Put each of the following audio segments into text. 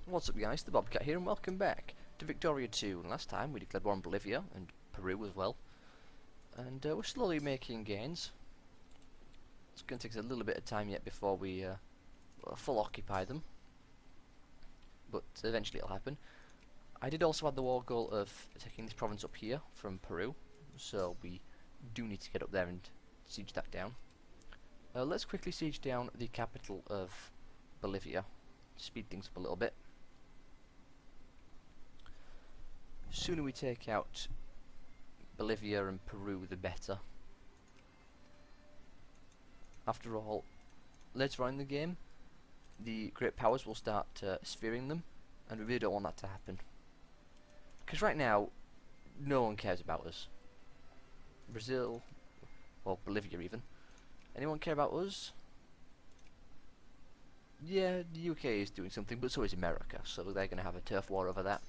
What's up guys, the Bobcat here and welcome back to Victoria 2. And last time we declared war on Bolivia and Peru as well. And we're slowly making gains. It's going to take us a little bit of time yet before we full occupy them. But eventually it'll happen. I did also have the war goal of taking this province up here from Peru. So we do need to get up there and siege that down. Let's quickly siege down the capital of Bolivia. Speed things up a little bit. Sooner we take out Bolivia and Peru, the better. After all, later on in the game, the great powers will start sphering them, and we really don't want that to happen. Because right now, no one cares about us. Brazil, well, Bolivia even. Anyone care about us? Yeah, the UK is doing something, but so is America, so they're going to have a turf war over that.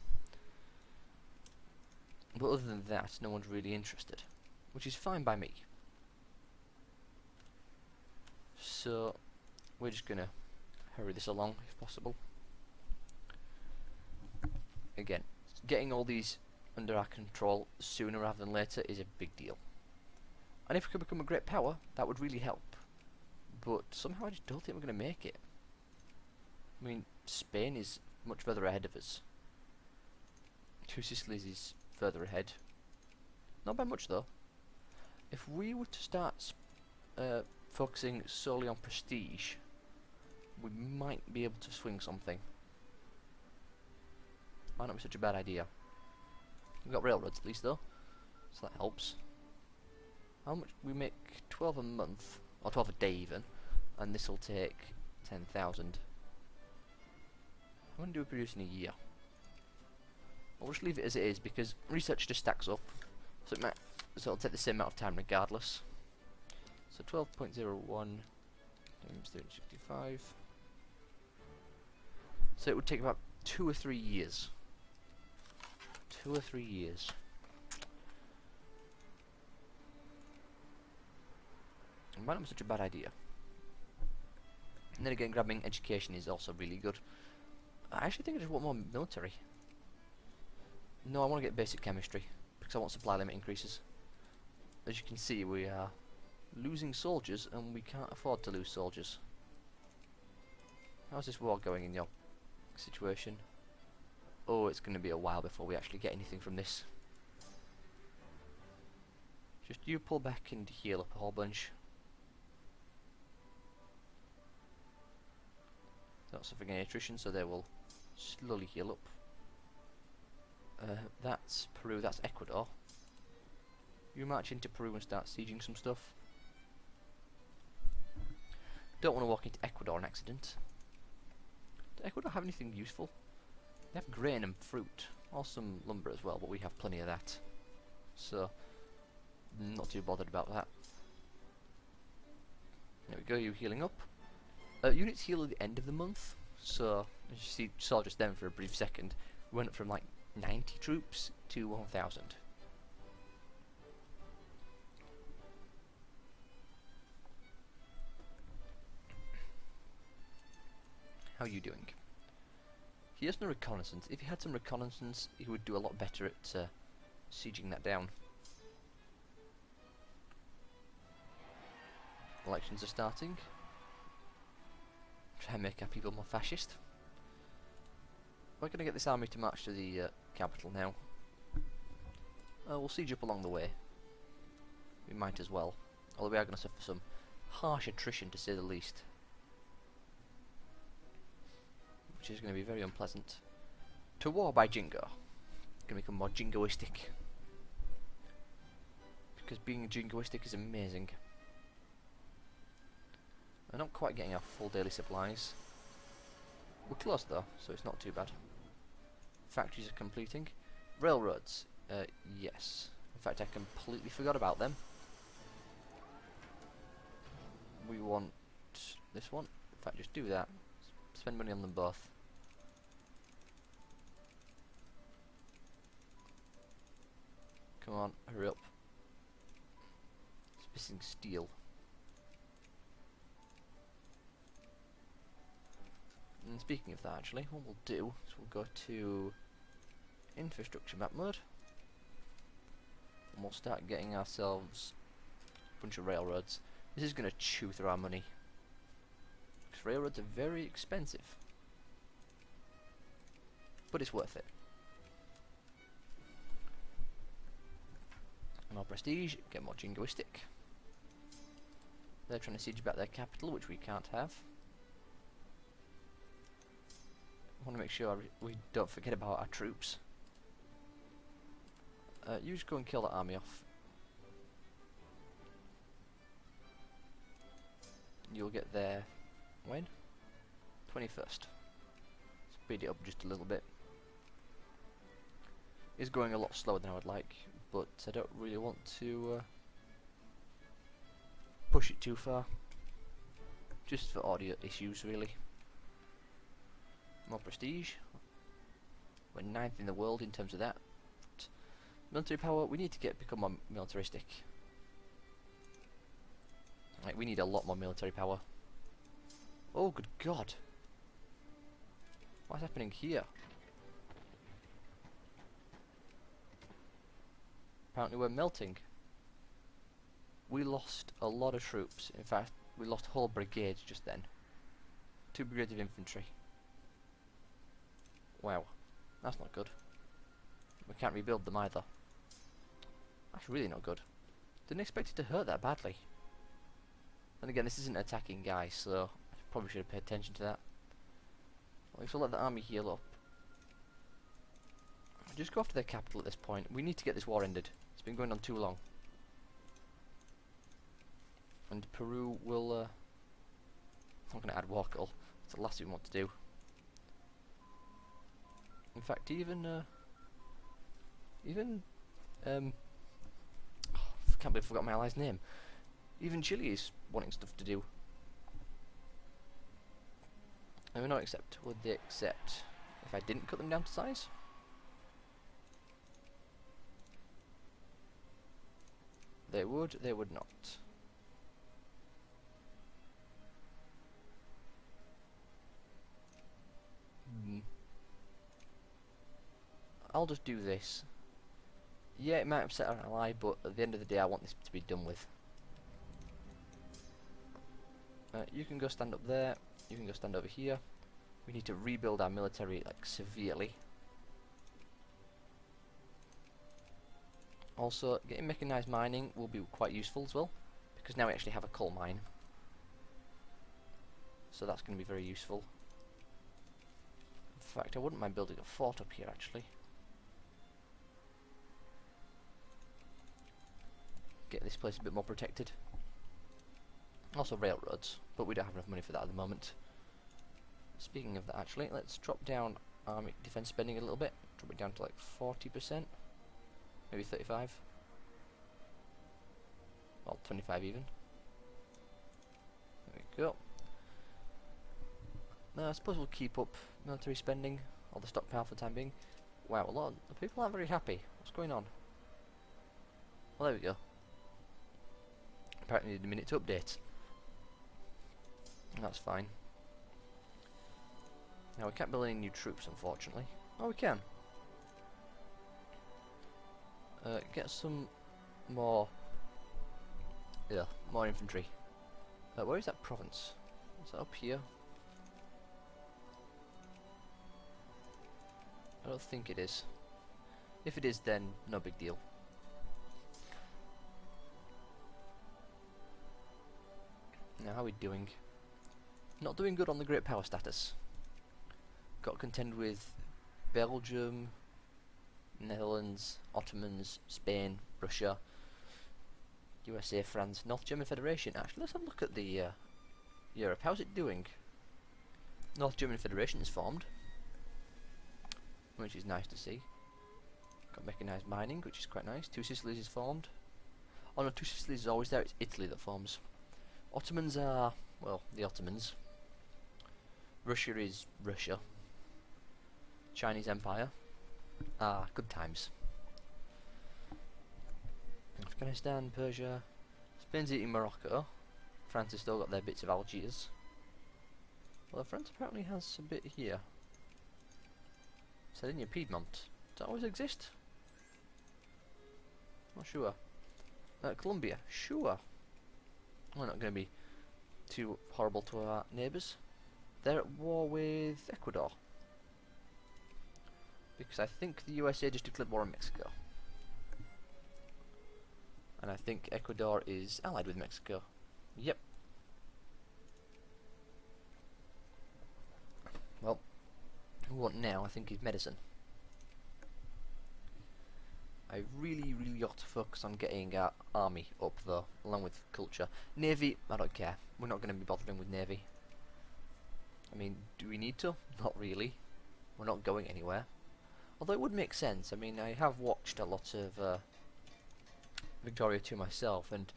But other than that, no one's really interested, which is fine by me. So, we're just going to hurry this along, if possible. Again, getting all these under our control sooner rather than later is a big deal. And if we could become a great power, that would really help. But somehow I just don't think we're going to make it. I mean, Spain is much further ahead of us. Two Sicilies is further ahead. Not by much though. If we were to start focusing solely on prestige, we might be able to swing something. Might not be such a bad idea. We've got railroads at least though, so that helps. How much? We make 12 a month, or 12 a day even, and this will take 10,000. How many do we produce in a year? I'll just leave it as it is because research just stacks up, so it'll take the same amount of time regardless. So 12.01 times 365. So it would take about 2 or 3 years. 2 or 3 years. It might not be such a bad idea. And then again, grabbing education is also really good. I actually think I just want more military. No, I want to get basic chemistry because I want supply limit increases. As you can see, we are losing soldiers and we can't afford to lose soldiers. How's this war going in your situation? Oh, it's going to be a while before we actually get anything from this. Just you pull back and heal up a whole bunch. Not suffering any attrition, so they will slowly heal up. That's Peru, that's Ecuador. You march into Peru and start sieging some stuff. Don't want to walk into Ecuador on accident. Does Ecuador have anything useful? They have grain and fruit, or some lumber as well, but we have plenty of that. So, not too bothered about that. There we go, you healing up. Units heal at the end of the month, so as you saw just then for a brief second, we went up from like 90 troops to 1,000. How are you doing? He has no reconnaissance. If he had some reconnaissance, he would do a lot better at sieging that down. Elections are starting. Try and make our people more fascist. We're going to get this army to march to the capital now. We'll siege up along the way. We might as well. Although we are going to suffer some harsh attrition to say the least. Which is going to be very unpleasant. To war by Jingo. Going to become more jingoistic. Because being jingoistic is amazing. We're not quite getting our full daily supplies. We're close though, so it's not too bad. Factories are completing. Railroads, yes. In fact, I completely forgot about them. We want this one. In fact, just do that. Spend money on them both. Come on, hurry up. It's missing steel. And speaking of that, actually, what we'll do is we'll go to infrastructure map mode, and we'll start getting ourselves a bunch of railroads. This is going to chew through our money, because railroads are very expensive, but it's worth it. More prestige, get more jingoistic. They're trying to siege back their capital, which we can't have. I want to make sure we don't forget about our troops. You just go and kill that army off. You'll get there when? 21st. Speed it up just a little bit. It's going a lot slower than I would like, but I don't really want to push it too far. Just for audio issues, really. More prestige. We're 9th in the world in terms of that. But military power, we need to become more militaristic. Like, we need a lot more military power. Oh, good God. What's happening here? Apparently we're melting. We lost a lot of troops. In fact, we lost whole brigades just then. 2 brigades of infantry. Wow. That's not good. We can't rebuild them either. That's really not good. Didn't expect it to hurt that badly. And again, this isn't an attacking guy, so I probably should have paid attention to that. At least we'll let the army heal up. Just go after their capital at this point. We need to get this war ended. It's been going on too long. And Peru will... I'm going to add war call. It's the last thing we want to do. In fact, I can't believe I forgot my ally's name. Even Chile is wanting stuff to do. They would not accept. Would they accept if I didn't cut them down to size? They would not. I'll just do this. Yeah, it might upset our ally, but at the end of the day I want this to be done with. You can go stand up there, you can go stand over here. We need to rebuild our military, like, severely. Also, getting mechanized mining will be quite useful as well, because now we actually have a coal mine. So that's going to be very useful. In fact, I wouldn't mind building a fort up here, actually. Get this place a bit more protected. Also railroads, but we don't have enough money for that at the moment. Speaking of that, actually, let's drop down army defense spending a little bit. Drop it down to like 40%, maybe 35. Well, 25 even. There we go. Now I suppose we'll keep up military spending, or the stockpile for the time being. Wow, a lot of people aren't very happy. What's going on? Well, there we go. Apparently need a minute to update. That's fine. Now we can't build any new troops, unfortunately. Oh, we can. Get some more. Yeah, more infantry. Where is that province? Is that up here? I don't think it is. If it is, then no big deal. Now, how are we doing? Not doing good on the great power status. Got to contend with Belgium, Netherlands, Ottomans, Spain, Russia, USA, France, North German Federation. Actually, let's have a look at the Europe. How's it doing? North German Federation is formed, which is nice to see. Got mechanized mining, which is quite nice. Two Sicilies is formed. Oh no, Two Sicilies is always there. It's Italy that forms. Ottomans are, well, the Ottomans. Russia is Russia. Chinese Empire. Ah, good times. Afghanistan, Persia. Spain's eating Morocco. France has still got their bits of Algiers. Well, France apparently has a bit here. Sardinia, Piedmont. Does that always exist? Not sure. Colombia, sure. We're not going to be too horrible to our neighbours. They're at war with Ecuador. Because I think the USA just declared war on Mexico. And I think Ecuador is allied with Mexico. Yep. Well, what we want now, I think, is medicine. I really ought to focus on getting our army up, though, along with culture. Navy, I don't care. We're not going to be bothering with Navy. I mean, do we need to? Not really. We're not going anywhere. Although it would make sense. I mean, I have watched a lot of Victoria 2 myself, and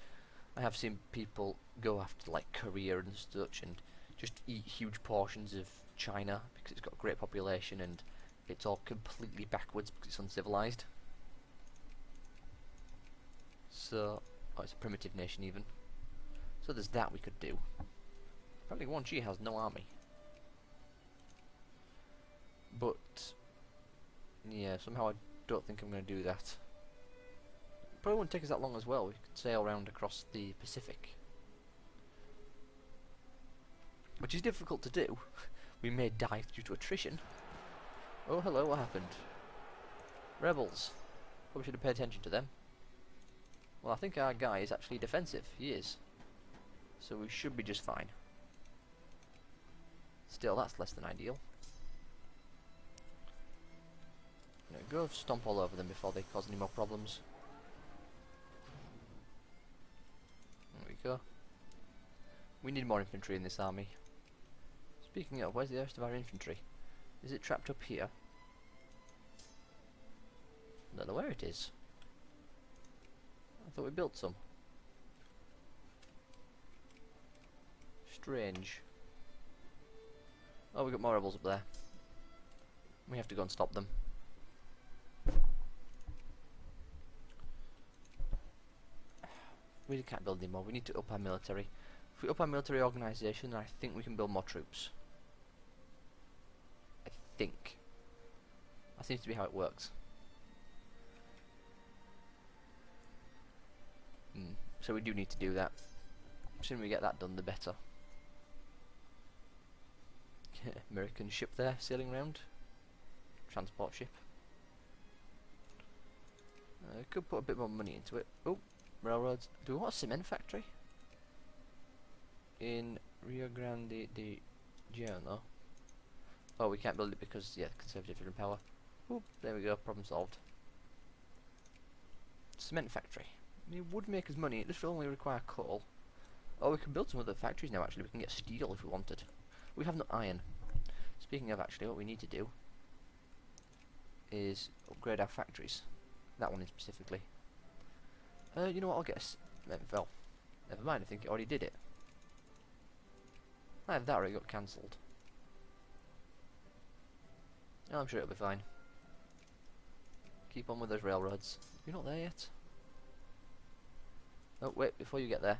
I have seen people go after, like, Korea and such, and just eat huge portions of China, because it's got a great population, and it's all completely backwards because it's uncivilized. So, oh, it's a primitive nation even. So there's that we could do. Apparently Yuan Shi has no army. But, yeah, somehow I don't think I'm going to do that. Probably won't take us that long as well. We could sail around across the Pacific. Which is difficult to do. We may die due to attrition. Oh, hello, what happened? Rebels. Probably should have paid attention to them. Well, I think our guy is actually defensive. He is. So we should be just fine. Still, that's less than ideal. You know, go stomp all over them before they cause any more problems. There we go. We need more infantry in this army. Speaking of, where's the rest of our infantry? Is it trapped up here? I don't know where it is. I thought we built some. Strange. Oh, we got more rebels up there. We have to go and stop them. We can't build anymore. We need to up our military. If we up our military organisation, then I think we can build more troops. I think. That seems to be how it works. So we do need to do that. The sooner we get that done, the better. American ship there, sailing around. Transport ship. Could put a bit more money into it. Oh, railroads. Do we want a cement factory? In Rio Grande de Giorno. Oh, we can't build it because, yeah, Conservative are in power. Oop, there we go, problem solved. Cement factory. It would make us money, it just only require coal. Oh, we can build some other factories now actually, we can get steel if we wanted. We have no iron. Speaking of actually, what we need to do is upgrade our factories. That one specifically. You know what, I'll get a well, never mind, I think it already did it. I have that already got cancelled. I'm sure it'll be fine. Keep on with those railroads. You're not there yet? Oh, wait, before you get there.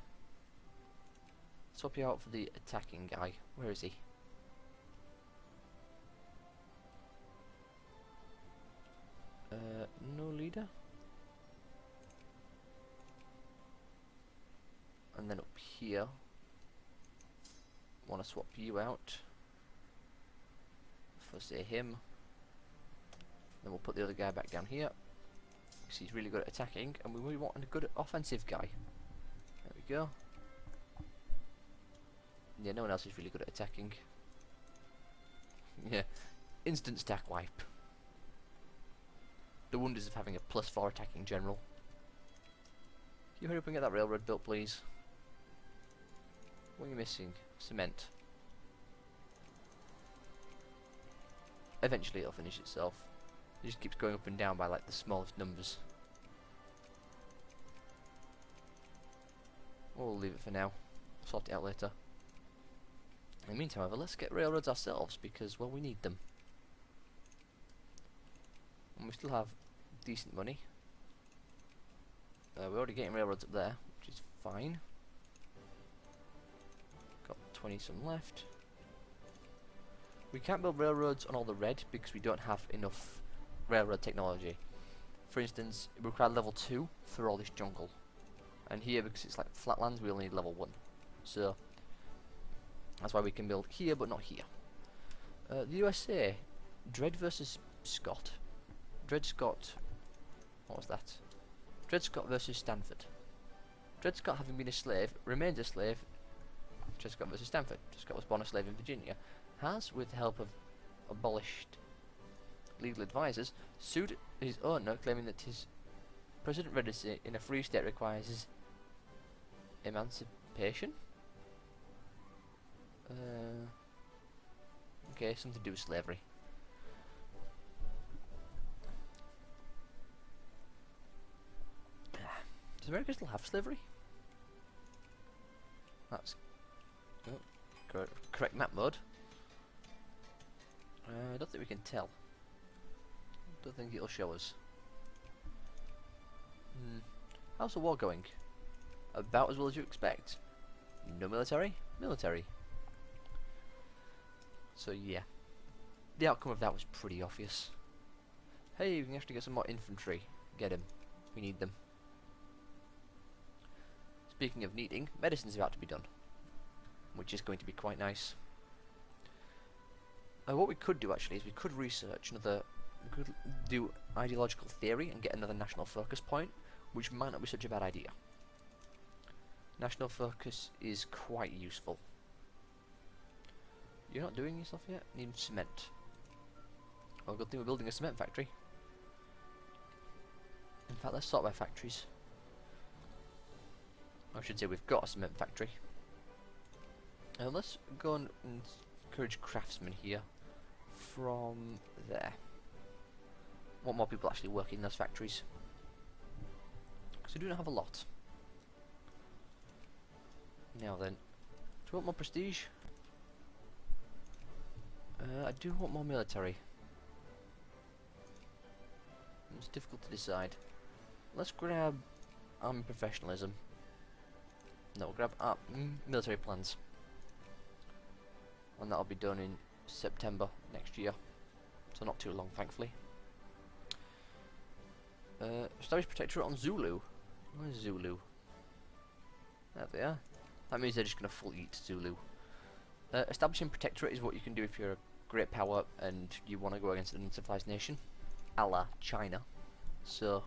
Swap you out for the attacking guy. Where is he? No leader? And then up here, want to swap you out for, say, him. Then we'll put the other guy back down here, because he's really good at attacking, and we really want a good offensive guy. There we go. Yeah, no one else is really good at attacking. Yeah, instant stack wipe. The wonders of having a +4 attacking general. Can you hurry up and get that railroad built, please? What are you missing? Cement. Eventually it'll finish itself. It just keeps going up and down by like the smallest numbers. We'll leave it for now. Sort it out later. In the meantime, however, let's get railroads ourselves because, well, we need them. And we still have decent money. We're already getting railroads up there, which is fine. Got 20 some left. We can't build railroads on all the red because we don't have enough railroad technology. For instance, it required level 2 for all this jungle. And here, because it's like flatlands, we only need level 1. So, that's why we can build here, but not here. The USA, Dred versus Scott. Dred Scott, what was that? Dred Scott versus Stanford. Dred Scott, having been a slave, remains a slave. Dred Scott versus Stanford. Dred Scott was born a slave in Virginia. Has, with the help of abolished legal advisors, sued his owner, claiming that his president residency in a free state requires his emancipation. Okay, something to do with slavery. Does America still have slavery? That's correct map mode. I don't think we can tell. Don't think it'll show us. How's the war going? About as well as you expect. No military? Military. So yeah. The outcome of that was pretty obvious. Hey, we can actually get some more infantry. Get them. We need them. Speaking of needing, medicine's about to be done. Which is going to be quite nice. What we could do actually is we could research another... We could do ideological theory and get another national focus point, which might not be such a bad idea. National focus is quite useful. You're not doing yourself yet? Need cement. Oh, good thing we're building a cement factory. In fact, let's sort by factories. I should say we've got a cement factory. Let's go and encourage craftsmen here from there. Want more people actually working in those factories. Because we do not have a lot. Now then, do you want more prestige? I do want more military. It's difficult to decide. Let's grab army professionalism. No, we'll grab military plans. And that'll be done in September next year. So not too long, thankfully. Establish Protectorate on Zulu. Where's Zulu? There they are. That means they're just going to full eat Zulu. Establishing Protectorate is what you can do if you're a great power and you want to go against an uncivilized nation, a la China. So,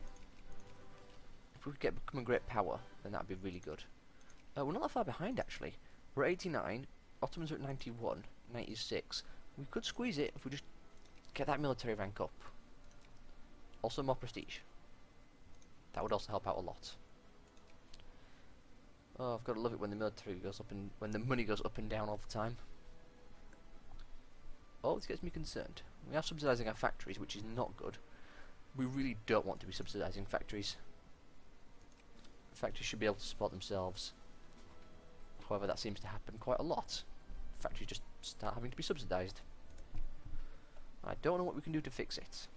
if we could become a great power, then that'd be really good. We're not that far behind actually. We're at 89, Ottomans are at 91, 96. We could squeeze it if we just get that military rank up. Also more prestige. That would also help out a lot. Oh, I've got to love it when the military goes up and when the money goes up and down all the time. Oh, this gets me concerned. We are subsidising our factories, which is not good. We really don't want to be subsidising factories. Factories should be able to support themselves. However, that seems to happen quite a lot. Factories just start having to be subsidised. I don't know what we can do to fix it.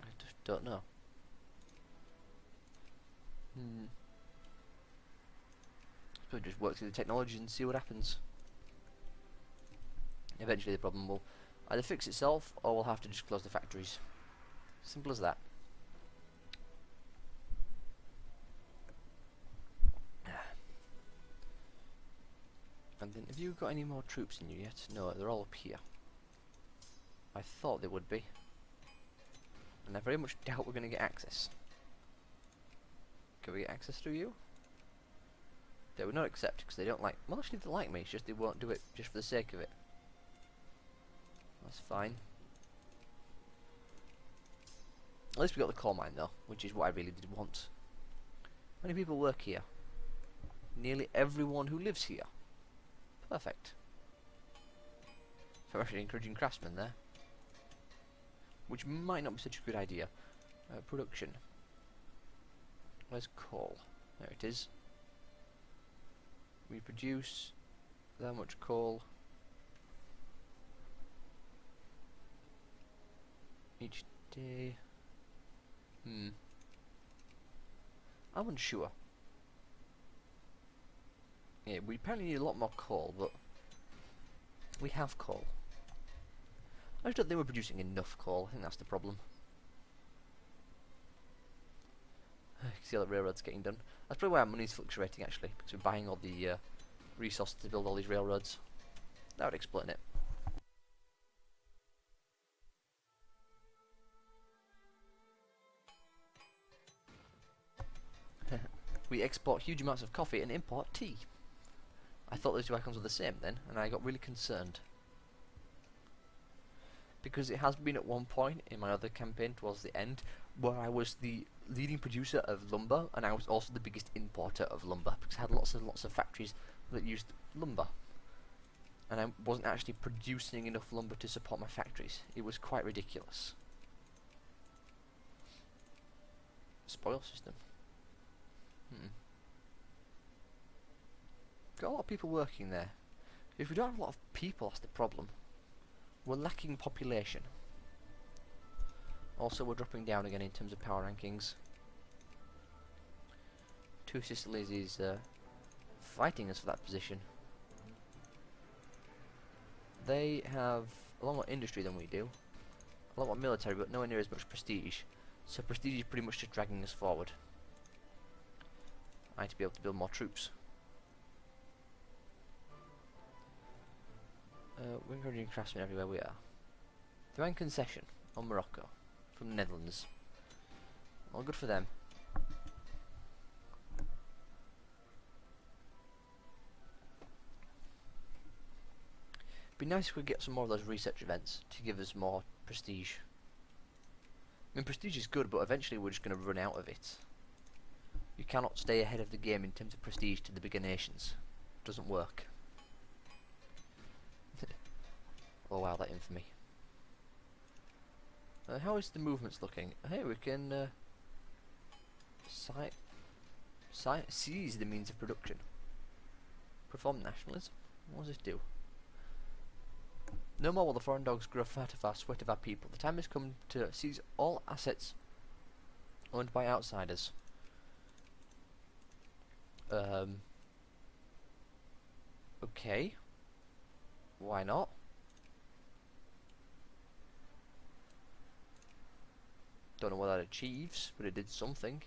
I just don't know. Suppose just work through the technology and see what happens. Eventually the problem will either fix itself or we'll have to just close the factories. Simple as that. And then, have you got any more troops in you yet? No, they're all up here. I thought they would be. And I very much doubt we're going to get access. Can we get access through you? They would not accept because they don't like... Well, actually they like me, it's just they won't do it just for the sake of it. That's fine. At least we got the coal mine though, which is what I really did want. How many people work here? Nearly everyone who lives here. Perfect. So I'm actually encouraging craftsmen there. Which might not be such a good idea. Production. Where's coal? There it is. We produce that much coal each day. I'm unsure. Yeah, we apparently need a lot more coal, but we have coal. I just don't think we're producing enough coal. I think that's the problem. You can see how the railroad's getting done. That's probably why our money's fluctuating actually, because we're buying all the resources to build all these railroads. That would explain it. We export huge amounts of coffee and import tea. I thought those two icons were the same then, and I got really concerned. Because it has been at one point in my other campaign towards the end where I was the leading producer of lumber, and I was also the biggest importer of lumber because I had lots of factories that used lumber, and I wasn't actually producing enough lumber to support my factories. It was quite ridiculous. Spoil system. Got a lot of people working there. If we don't have a lot of people, that's the problem. We're lacking population. Also, we're dropping down again in terms of power rankings. Two Sicilies is fighting us for that position. They have a lot more industry than we do, a lot more military, but nowhere near as much prestige. So prestige is pretty much just dragging us forward. I need to be able to build more troops. We're encouraging craftsmen everywhere we are. Divine concession on Morocco from the Netherlands. All good for them. Be nice if we could get some more of those research events to give us more prestige. I mean, prestige is good, but eventually we're just going to run out of it. You cannot stay ahead of the game in terms of prestige to the bigger nations. It doesn't work. Oh wow, that infamy. How is the movements looking? Hey, we can seize the means of production. Perform nationalism. What does this do? No more will the foreign dogs grow fat of our sweat of our people. The time has come to seize all assets owned by outsiders. Okay. Why not? Don't know what that achieves, but it did something.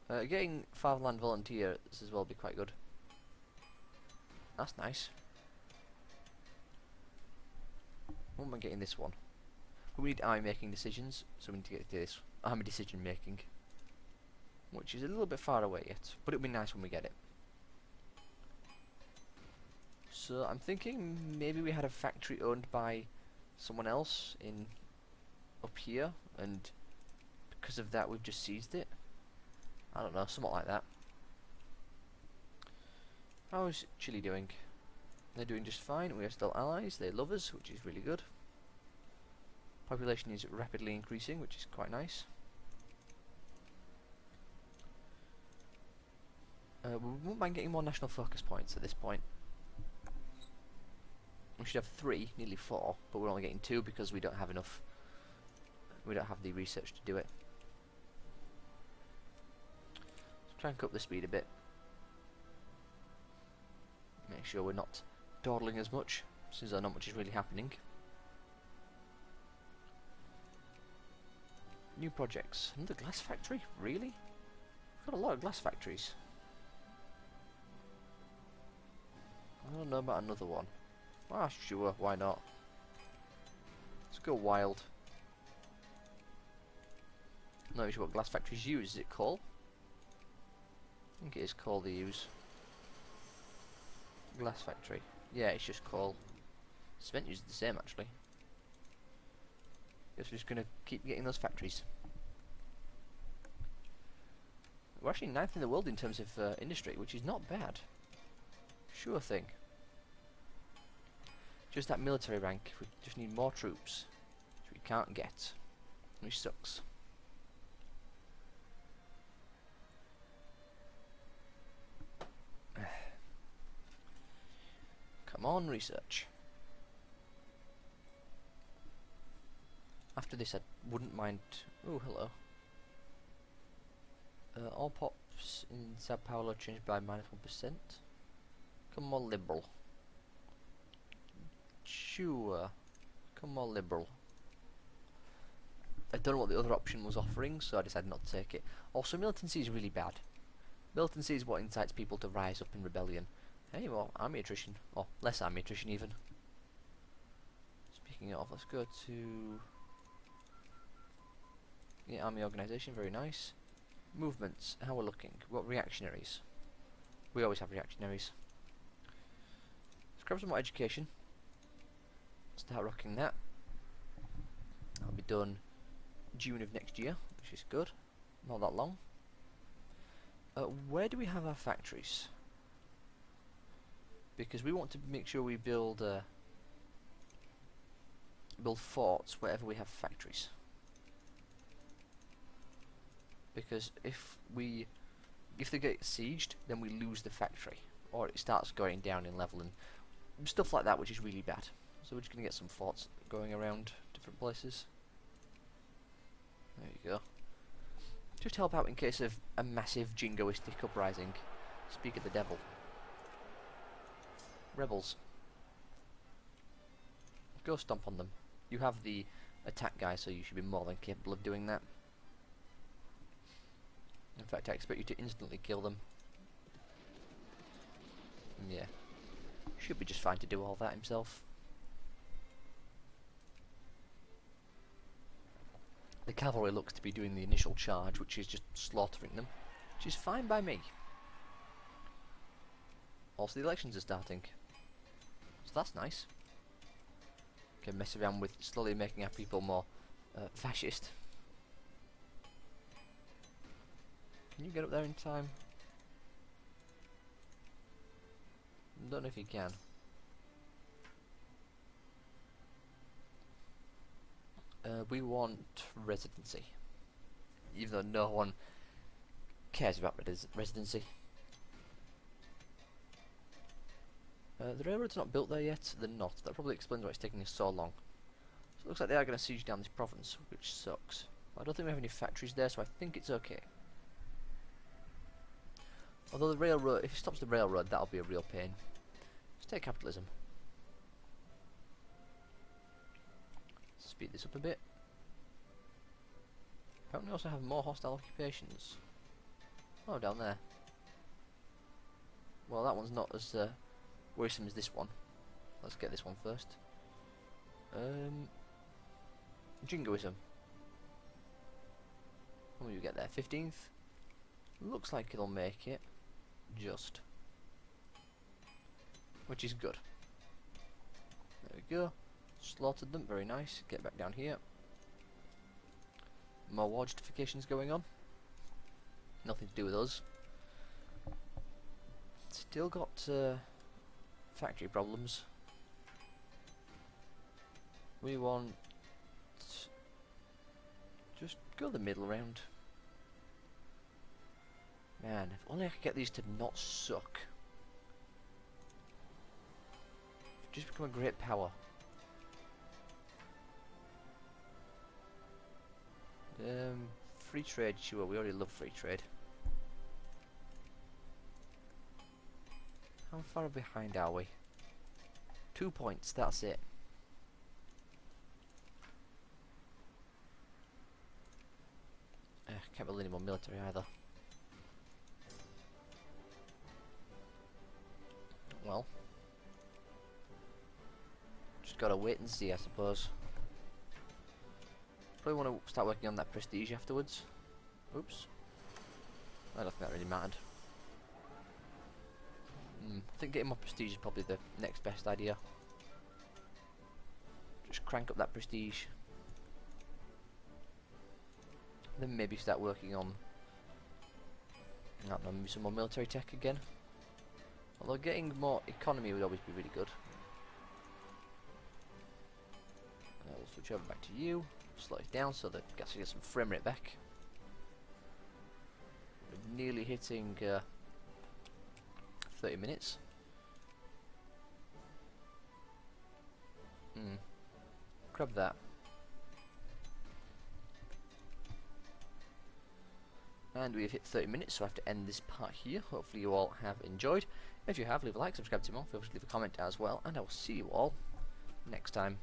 Getting Fatherland volunteers as well would be quite good. That's nice. What am I getting this one? We need army making decisions, so we need to get this army decision making, which is a little bit far away yet, but it'll be nice when we get it. So I'm thinking maybe we had a factory owned by someone else in up here, and because of that we've just seized it. I don't know, something like that. How is Chile doing? They're doing just fine. We are still allies. They love us, which is really good. Population is rapidly increasing, which is quite nice. We won't mind getting more national focus points at this point. We should have 3, nearly 4, but we're only getting 2 because we don't have enough. We don't have the research to do it. Let's crank up the speed a bit. Make sure we're not dawdling as much, since not much is really happening. New projects. Another glass factory? Really? We've got a lot of glass factories. I don't know about another one. Ah, sure, why not? Let's go wild. Not sure what glass factories use. Is it coal? I think it is coal they use. Glass factory. Yeah, it's just coal. Cement uses the same actually. Guess we're just gonna keep getting those factories. We're actually 9th in the world in terms of industry, which is not bad. Sure thing. Just that military rank. We just need more troops, which we can't get, which sucks. Come on, research. After this, I wouldn't mind. Oh, hello. All in Sao Paulo changed by -1%. Come more liberal. Sure. Come more liberal. I don't know what the other option was offering, so I decided not to take it. Also, militancy is really bad. Militancy is what incites people to rise up in rebellion. Hey, well, army attrition. Or less army attrition, even. Speaking of, let's go to... yeah, army organisation, very nice. Movements, how we're looking. What reactionaries? We always have reactionaries. Let's grab some more education. Start rocking that. That'll be done June of next year, which is good. Not that long. Where do we have our factories? Because we want to make sure we build forts wherever we have factories. Because if they get sieged, then we lose the factory, or it starts going down in level and stuff like that, which is really bad. So we're just gonna get some forts going around different places. There you go. Just help out in case of a massive jingoistic uprising. Speak of the devil. Rebels. Go stomp on them. You have the attack guy, so you should be more than capable of doing that. In fact, I expect you to instantly kill them. Yeah. Should be just fine to do all that himself. The cavalry looks to be doing the initial charge, which is just slaughtering them, which is fine by me. Also, the elections are starting, so that's nice. Can mess around with slowly making our people more fascist. Can you get up there in time? Don't know if you can. We want residency, even though no one cares about residency. The railroad's not built there yet. They're not. That probably explains why it's taking us so long. So it looks like they are going to siege down this province, which sucks. I don't think we have any factories there, so I think it's okay. Although the railroad, if it stops the railroad, that'll be a real pain. Let's take capitalism. Speed this up a bit. Apparently also have more hostile occupations. Oh, down there. Well, that one's not as worrisome as this one. Let's get this one first. Jingoism. When will you get there? 15th? Looks like it'll make it. Just. Which is good. There we go. Slaughtered them, very nice. Get back down here. More war justifications going on. Nothing to do with us. Still got factory problems. We want... just go the middle round. Man, if only I could get these to not suck. Just become a great power. Free trade, sure, we already love free trade. How far behind are we? 2 points, that's it. Can't build any more military either. Well, just gotta wait and see, I suppose. Probably want to start working on that prestige afterwards. Oops. I don't think that really mattered. I think getting more prestige is probably the next best idea. Just crank up that prestige. Then maybe start working on, I don't know, maybe some more military tech again. Although getting more economy would always be really good. We'll switch over back to you. Slow it down so that we actually get some frame rate back. We're nearly hitting 30 minutes. Grab that. And we have hit 30 minutes, so I have to end this part here. Hopefully you all have enjoyed. If you have, leave a like, subscribe to more, feel free to leave a comment as well, and I will see you all next time.